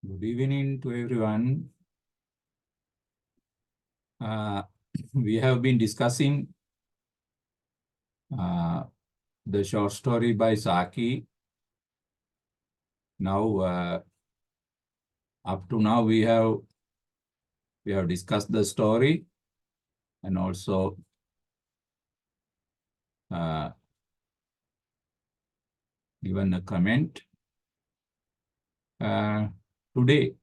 Good evening to everyone. We have been discussing the short story by Saki. Now, up to now, we have discussed the story and also given a comment. Today,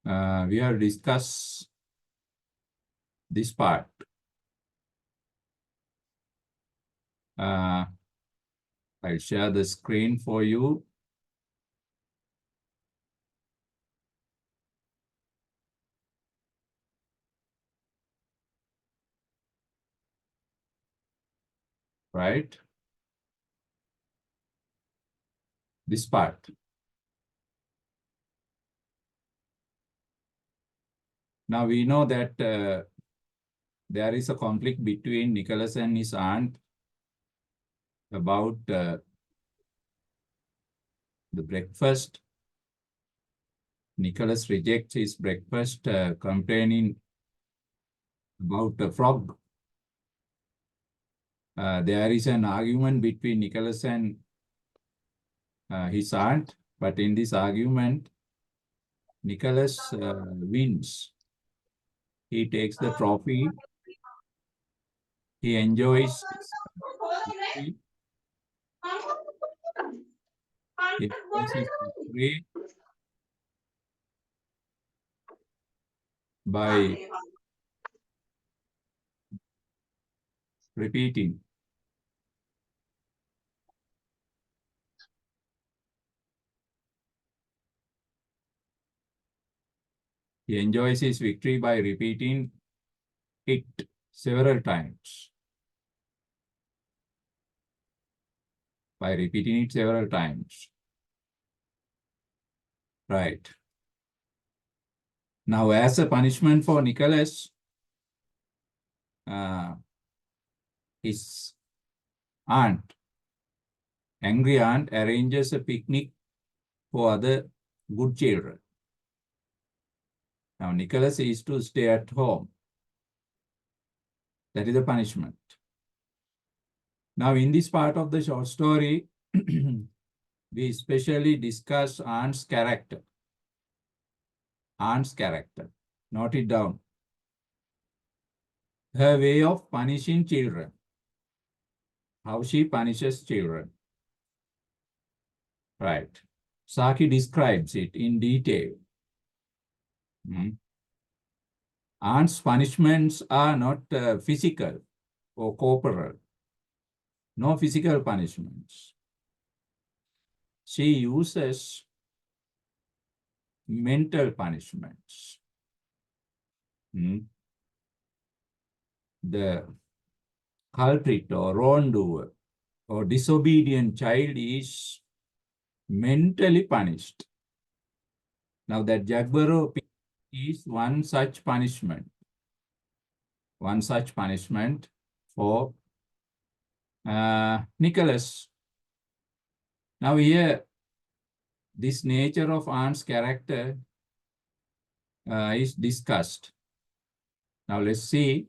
we have discussed this part. I'll share the screen for you. Right? This part. Now we know that there is a conflict between Nicholas and his aunt about the breakfast. Nicholas rejects his breakfast, complaining about a frog. There is an argument between Nicholas and his aunt, but in this argument, Nicholas wins. He takes the trophy. He enjoys his victory. He enjoys his victory by repeating. He enjoys his victory by repeating it several times. By repeating it several times. Right. Now, as a punishment for Nicholas, his aunt, angry aunt, arranges a picnic for other good children. Now, Nicholas is to stay at home. That is the punishment. Now, in this part of the short story, we especially discuss aunt's character. Aunt's character. Note it down. Her way of punishing children. How she punishes children. Right. Saki describes it in detail. Aunt's punishments are not physical or corporal. No physical punishments. She uses mental punishments. The culprit or wrongdoer or disobedient child is mentally punished. Now that Jagbaro is one such punishment. One such punishment for Nicholas. Now here, this nature of aunt's character is discussed. Now let's see.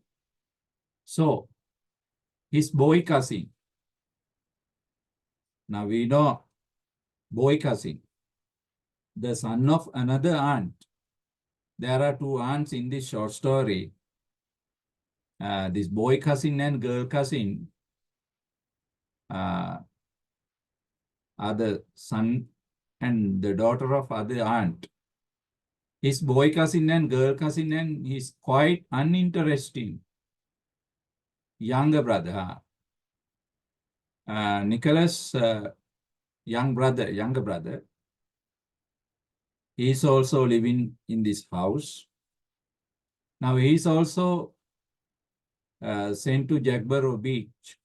So, his boy cousin. Now we know boy cousin, the son of another aunt. There are two aunts in this short story. This boy cousin and girl cousin are the son and the daughter of other aunt. His boy cousin and girl cousin and his quite uninteresting younger brother. Nicholas' younger brother, he is also living in this house. Now he is also sent to Jagbaro Beach.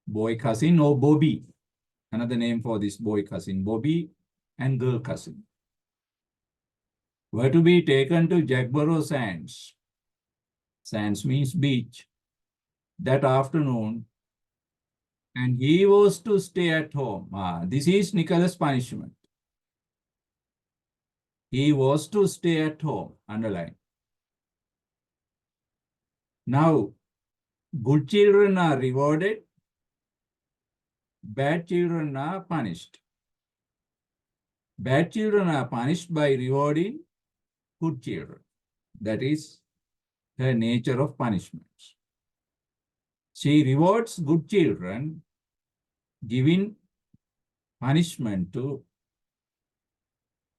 Boy cousin or Bobby, another name for this boy cousin, Bobby and girl cousin, were to be taken to Jagbaro Sands. Sands means beach. That afternoon And he was to stay at home. This is Nicholas' punishment. He was to stay at home. Underline. Now, good children are rewarded. Bad children are punished. Bad children are punished by rewarding good children. That is the nature of punishments. She rewards good children, giving punishment to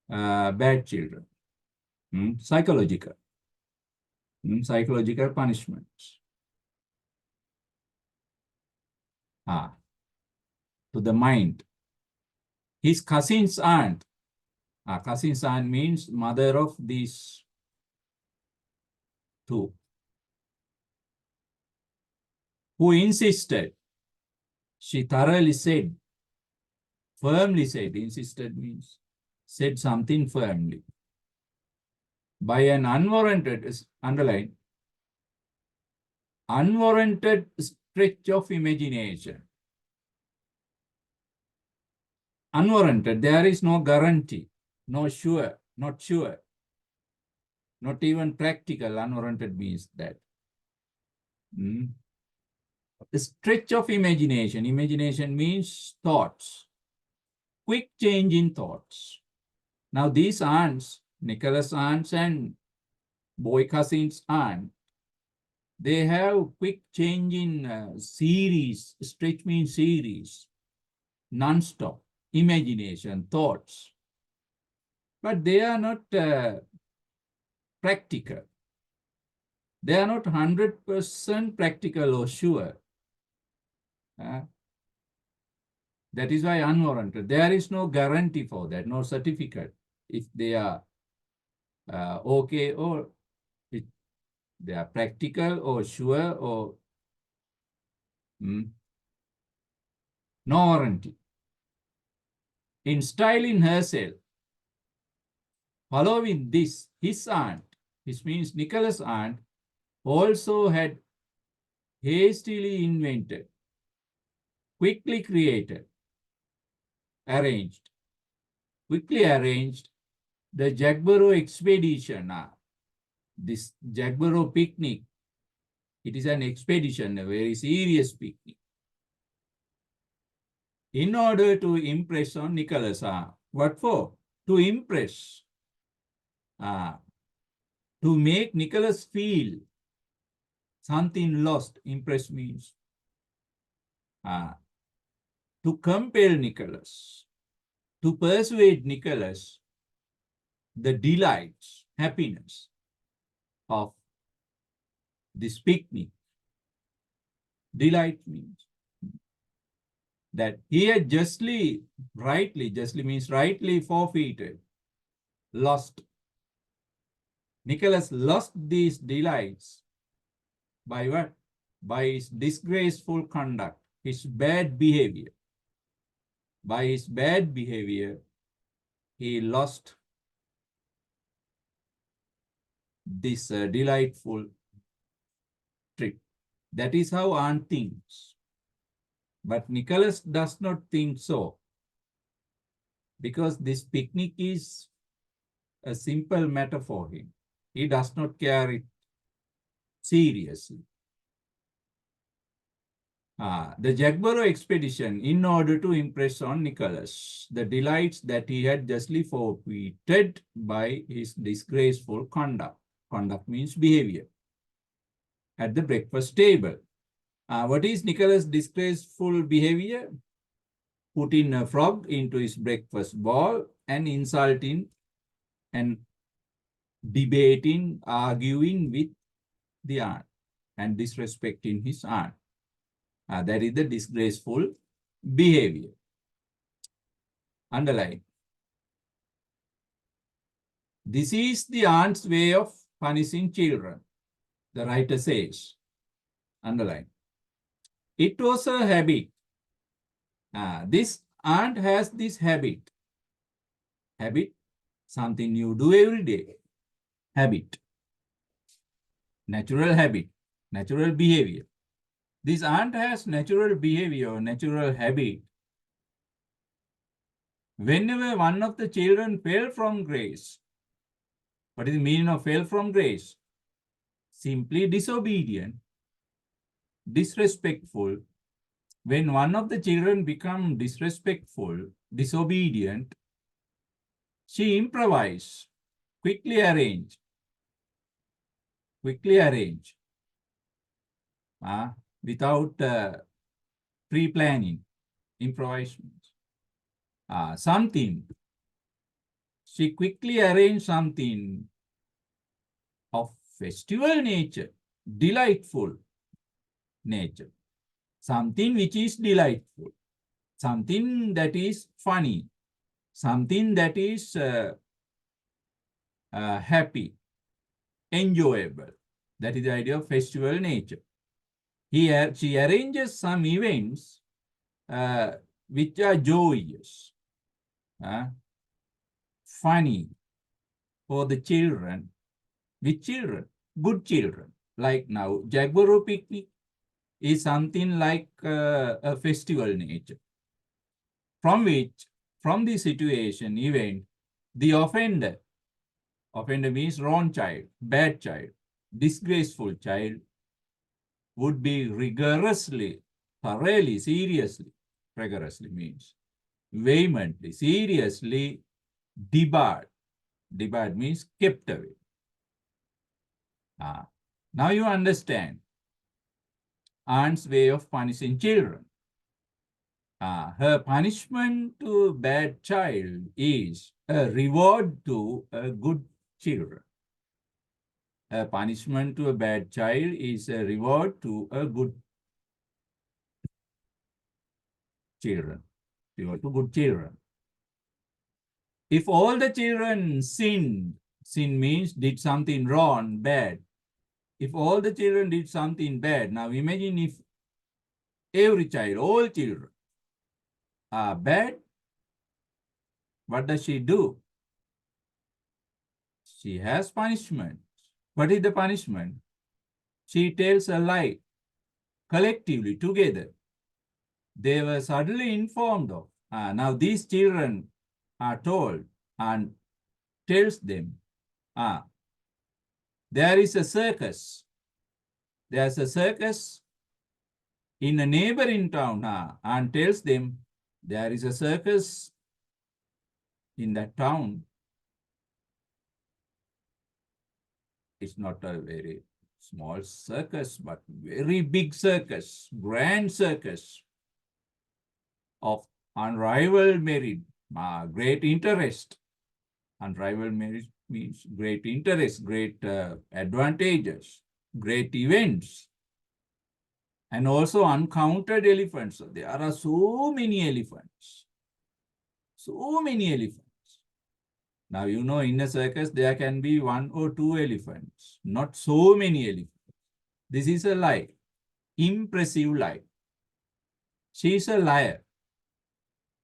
bad children. Psychological. Psychological punishments. To the mind. His cousin's aunt. Cousin's aunt means mother of these two. Who insisted. She thoroughly said. Firmly said. Insisted means said something firmly. By an unwarranted, underline, unwarranted stretch of imagination. Unwarranted, there is no guarantee, no sure, not sure, not even practical. Unwarranted means that. A stretch of imagination. Imagination means thoughts. Quick change in thoughts. Now these aunts, Nicholas' aunts and boy cousin's aunt, they have quick change in series. Stretch means series. Non-stop. Imagination, thoughts. But they are not practical. They are not 100% practical or sure. That is why unwarranted. There is no guarantee for that, no certificate. If they are okay or if they are practical or sure or no warranty. In styling herself, following this, his aunt, this means Nicholas' aunt, also had hastily invented, quickly created, quickly arranged the Jagborough expedition. This Jagborough picnic, it is an expedition, a very serious picnic. In order to impress on Nicholas. What for? To impress. To make Nicholas feel something lost. Impress means to compel Nicholas, to persuade Nicholas the delights, happiness of this picnic. Delight means that he had justly means rightly forfeited, lost. Nicholas lost these delights by what? By his disgraceful conduct, his bad behavior. By his bad behavior, he lost this delightful trip. That is how aunt thinks. But Nicholas does not think so, because this picnic is a simple matter for him. He does not care it seriously. The Jagborough expedition, in order to impress on Nicholas the delights that he had justly forfeited by his disgraceful conduct. Conduct means behavior. At the breakfast table. What is Nicholas' disgraceful behavior? Putting a frog into his breakfast bowl and insulting and debating, arguing with the aunt and disrespecting his aunt. That is the disgraceful behavior. Underline. This is the aunt's way of punishing children, the writer says. Underline. It was a habit. This aunt has this habit. Habit, something you do every day. Habit. Natural habit, natural behavior. This aunt has natural behavior, natural habit. Whenever one of the children fell from grace, what is the meaning of fell from grace? Simply disobedient, disrespectful. When one of the children become disrespectful, disobedient, she improvise, quickly arrange, without pre-planning, improvisation. Something, she quickly arranged something of festival nature, delightful nature, something which is delightful, something that is funny, something that is happy, enjoyable. That is the idea of festival nature. Here, she arranges some events which are joyous, funny for the children. Which children? Good children. Like now, Jagboro picnic is something like a festival nature. From the situation, event, the offender means wrong child, bad child, disgraceful child, would be rigorously, thoroughly, seriously, rigorously means vehemently, seriously debarred. Debarred means kept away. Now you understand aunt's way of punishing children. Her punishment to a bad child is a reward to a good children. A punishment to a bad child is a reward to a good children. Reward to good children. If all the children sinned, sin means did something wrong, bad. If all the children did something bad, now imagine if every child, all children are bad, what does she do? She has punishment. What is the punishment? She tells a lie collectively, together. They were suddenly informed of. Now these children are told and tells them, there is a circus. There's a circus in a neighboring town, and tells them there is a circus in that town. It's not a very small circus, but very big circus, grand circus of unrivaled merit, great interest. Unrivaled merit means great interest, great advantages, great events, and also uncounted elephants. So there are so many elephants. So many elephants. Now, you know, in a circus, there can be 1 or 2 elephants, not so many elephants. This is a lie, impressive lie. She is a liar.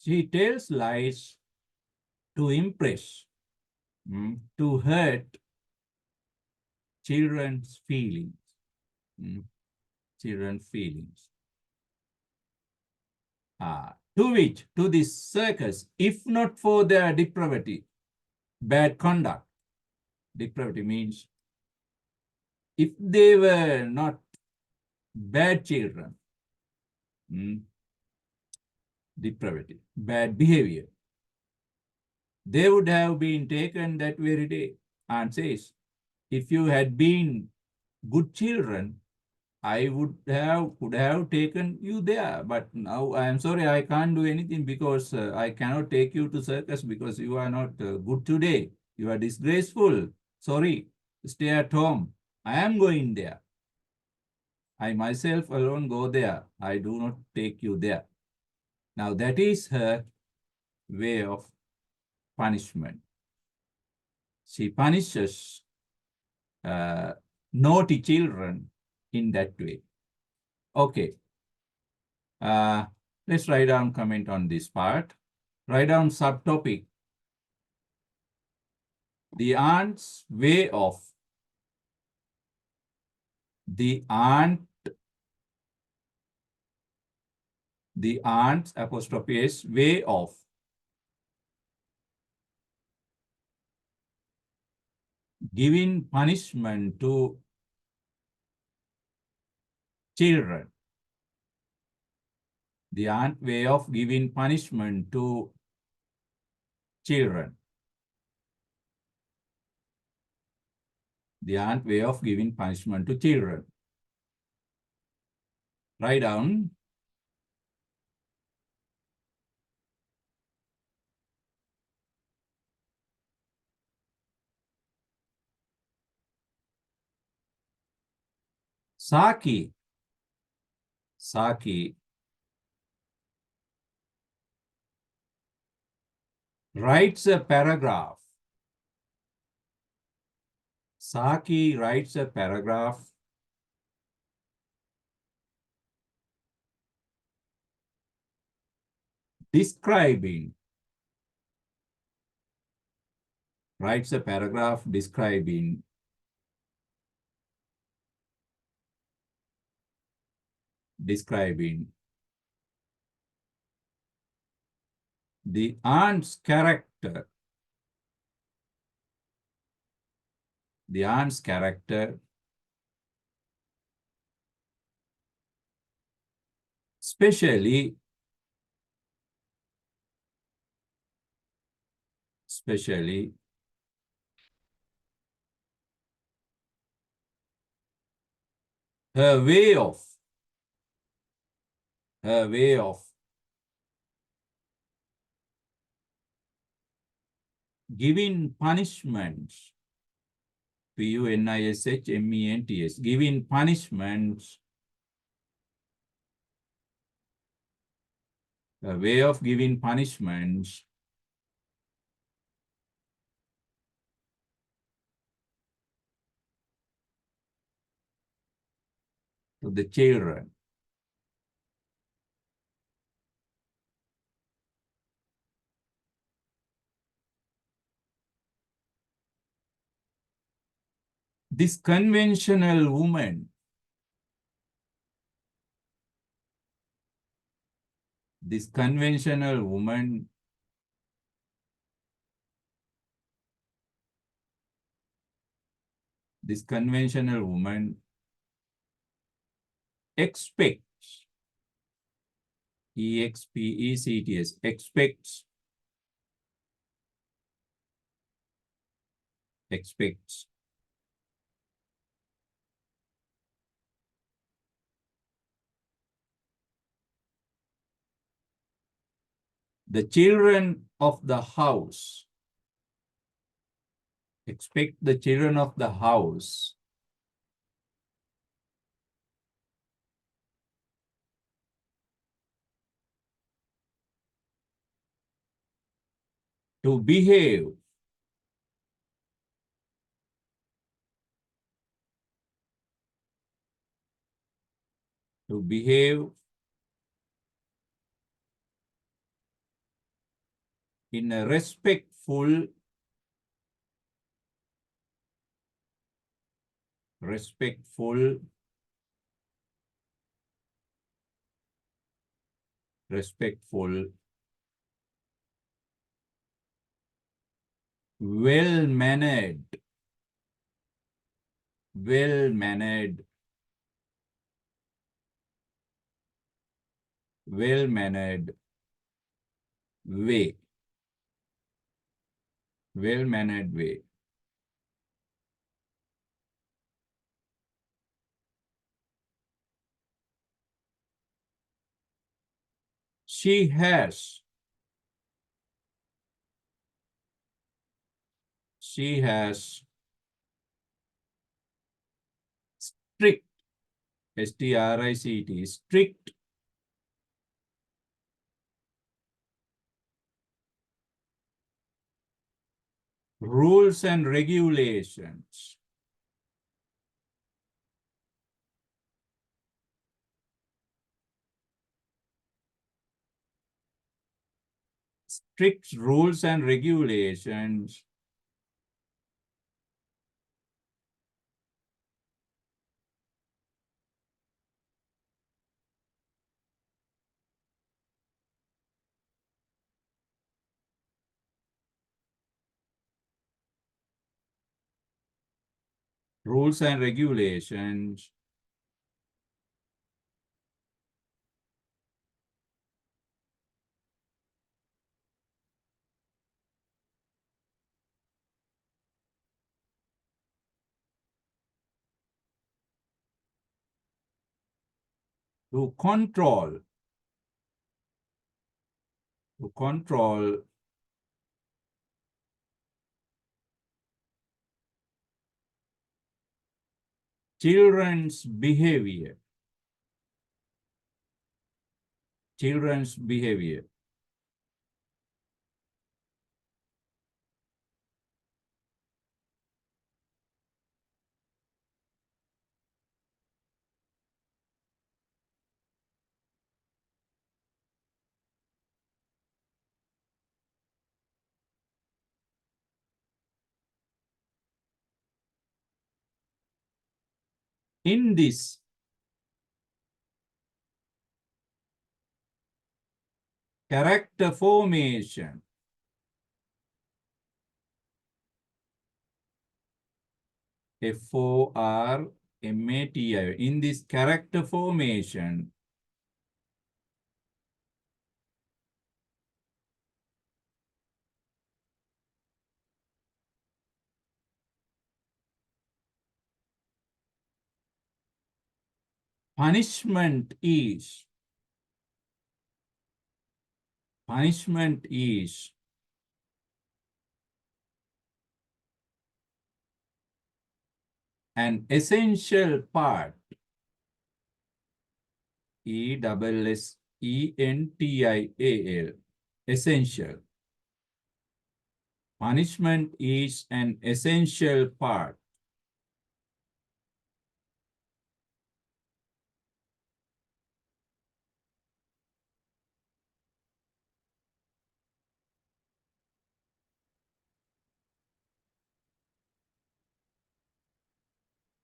She tells lies to impress, to hurt children's feelings. Children's feelings. To which, to this circus, if not for their depravity, bad conduct. Depravity means if they were not bad children, depravity, bad behavior, they would have been taken that very day. And says, if you had been good children, I could have taken you there. But now I am sorry, I can't do anything because I cannot take you to circus because you are not good today. You are disgraceful. Sorry, stay at home. I am going there. I myself alone go there. I do not take you there. Now that is her way of punishment. She punishes naughty children in that way. Okay. Let's write down comment on this part. Write down subtopic. The aunt's way of. The aunt The aunt's apostrophe S way of giving punishment to children. The aunt way of giving punishment to children. The aunt way of giving punishment to children. Write down. Saki writes a paragraph. Saki writes a paragraph describing, describing the aunt's character. The aunt's character, especially her way of giving punishments, punishments, giving punishments, a way of giving punishments to the children. This conventional woman, expects, E-X-P-E-C-T-S, expects the children of the house, to behave in a respectful well-mannered way. She has strict, S-T-R-I-C-T, strict rules and regulations. Strict rules and regulations rules and regulations, to control children's behavior. Children's behavior. In this character formation, Formati, in this character formation, punishment is an essential part, essential, essential. Punishment is an essential part.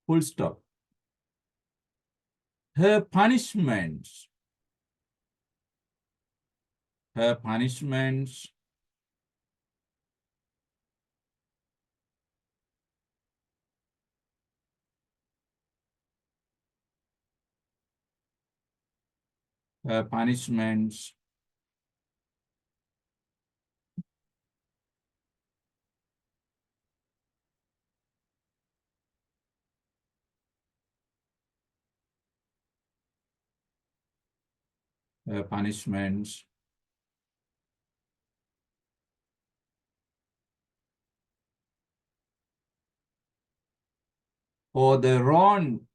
Full stop. Her punishments, her punishments her punishments her punishments for the wrong,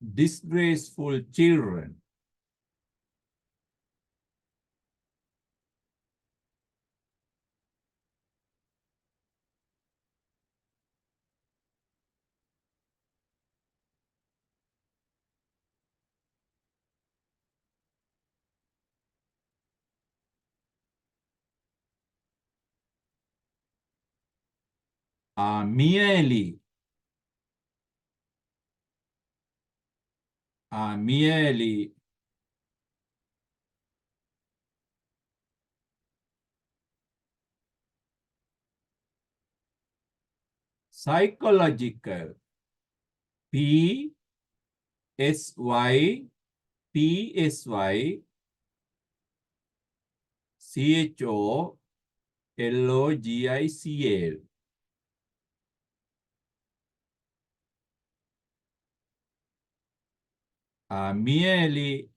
disgraceful children. Are merely psychological, PSY, PSY, CHOLOGICAL. Are merely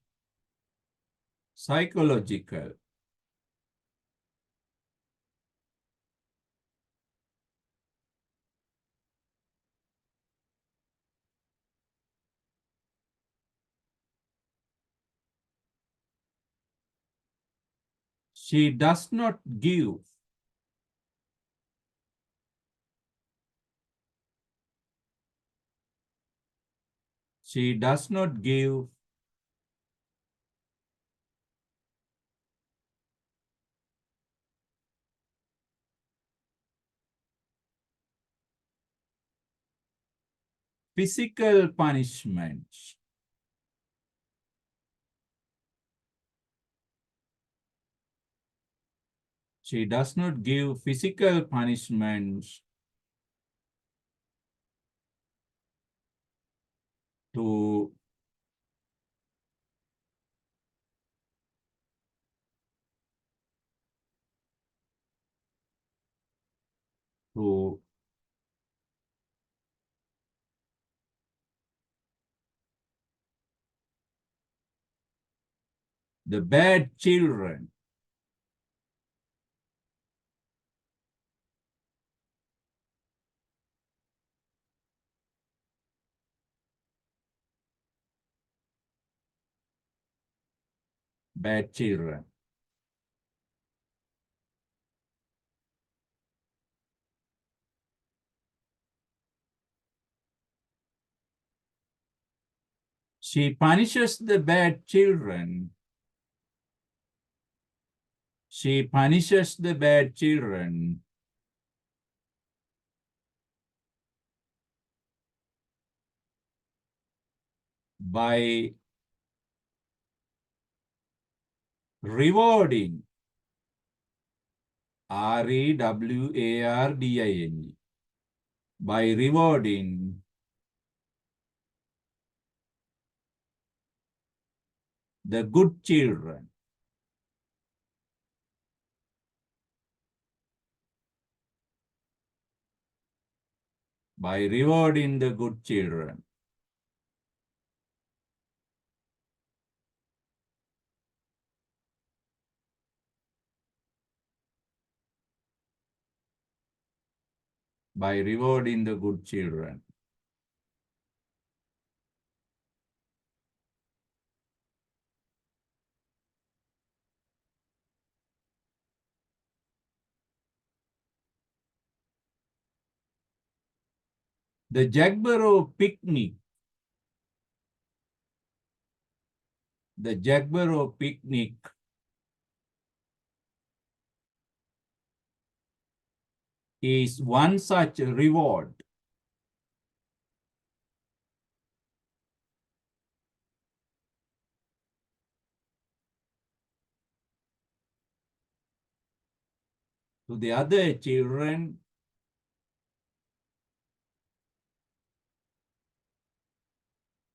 psychological. She does not give physical punishments. She does not give physical punishments to to the bad children. Bad children. She punishes the bad children. She punishes the bad children by rewarding, rewarding, by rewarding the good children. By rewarding the good children. By rewarding the good children. The Jagborough picnic. The Jagborough picnic is one such reward. To the other children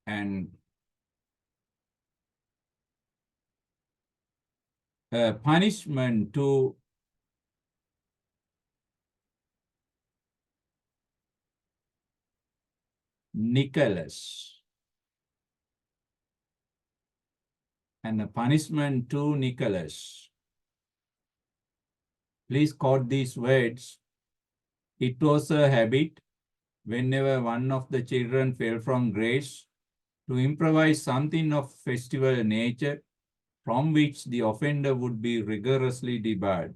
and a punishment to Nicholas. And a punishment to Nicholas. Please quote these words. It was a habit, whenever one of the children fell from grace, to improvise something of festival nature from which the offender would be rigorously debarred.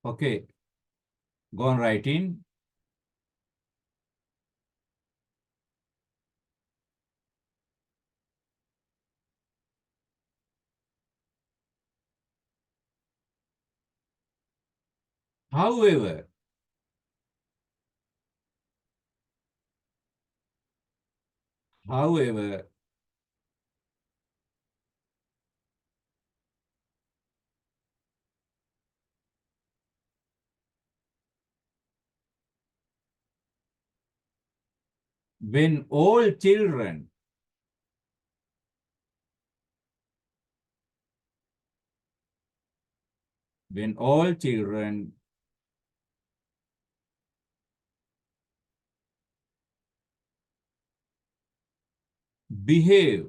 Okay, go on writing. However, when all children when all children behave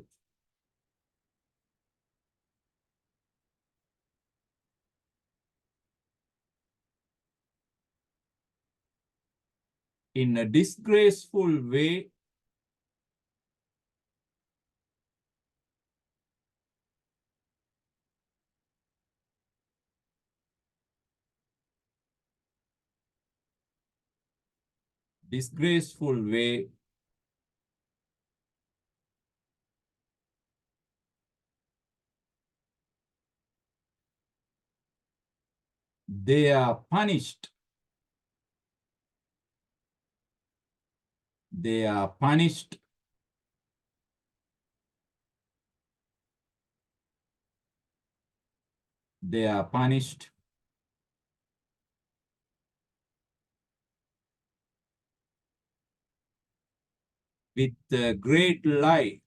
in a disgraceful way disgraceful way they are punished. They are punished they are punished with a great lie.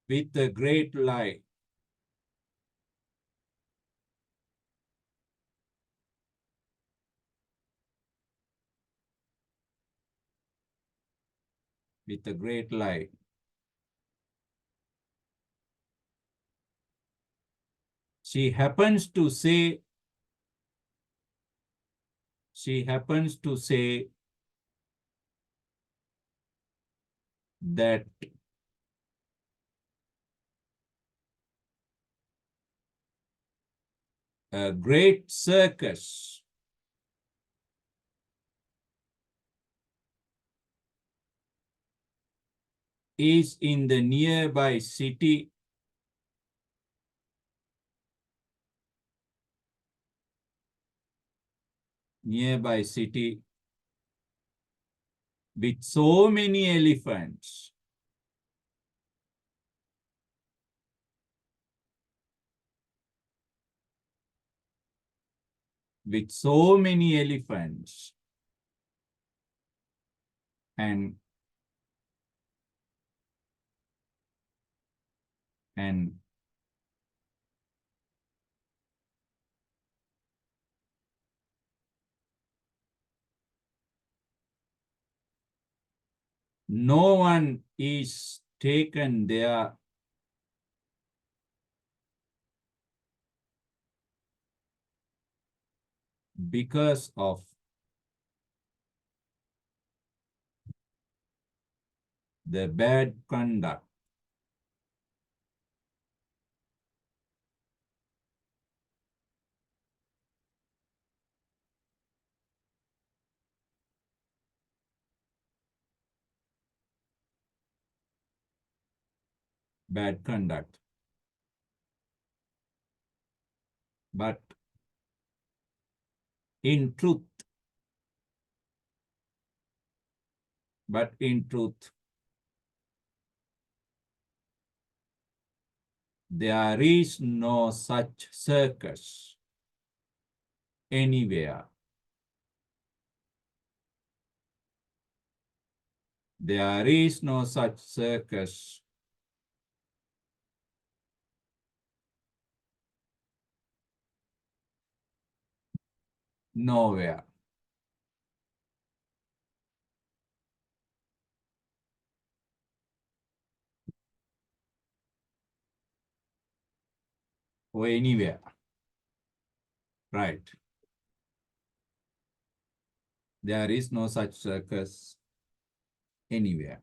With a great lie. With a great lie. She happens to say that a great circus is in the nearby city with so many elephants. With so many elephants. And no one is taken there because of the bad conduct. Bad conduct. But in truth, there is no such circus anywhere. There is no such circus nowhere. Or anywhere. Right. There is no such circus anywhere.